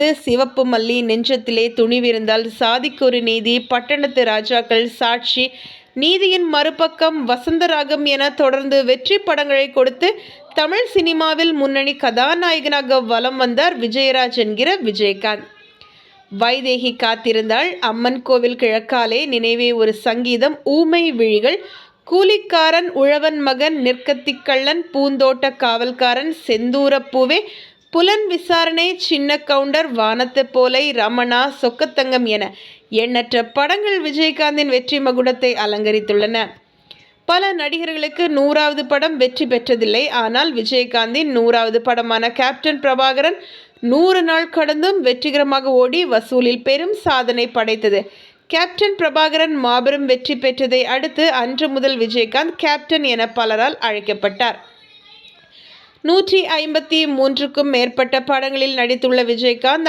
சிவப்பு மல்லி, நெஞ்சத்திலே துணிவிருந்தால், சாதிக்கொரு நீதி, பட்டணத்து ராஜாக்கள், சாட்சி, நீதியின் மறுபக்கம், வசந்தராகம் என தொடர்ந்து வெற்றி படங்களை கொடுத்து தமிழ் சினிமாவில் முன்னணி கதாநாயகனாக வலம் வந்தார் விஜயராஜ் என்கிற விஜயகாந்த். வைதேகி காத்திருந்தாள், அம்மன் கோவில் கிழக்காலே, நினைவே ஒரு சங்கீதம், ஊமை விழிகள், கூலிக்காரன், உழவன் மகன், நெற்கத்திக்கள்ளன், பூந்தோட்ட காவல்காரன், செந்தூரப்பூவே, புலன் விசாரணை, சின்ன கவுண்டர், வானத்து போலை, ரமணா, சொக்கத்தங்கம் என எண்ணற்ற படங்கள் விஜயகாந்தின் வெற்றி மகுடத்தை அலங்கரித்துள்ளன. பல நடிகர்களுக்கு 100வது படம் வெற்றி பெற்றதில்லை. ஆனால் விஜயகாந்தின் 100வது படமான கேப்டன் பிரபாகரன் 100 நாள் கடந்தும் வெற்றிகரமாக ஓடி வசூலில் பெரும் சாதனை படைத்தது. கேப்டன் பிரபாகரன் மாபெரும் வெற்றி பெற்றதை அடுத்து அன்று முதல் விஜயகாந்த் கேப்டன் என பலரால் அழைக்கப்பட்டார். 153க்கும் மேற்பட்ட படங்களில் நடித்துள்ள விஜயகாந்த்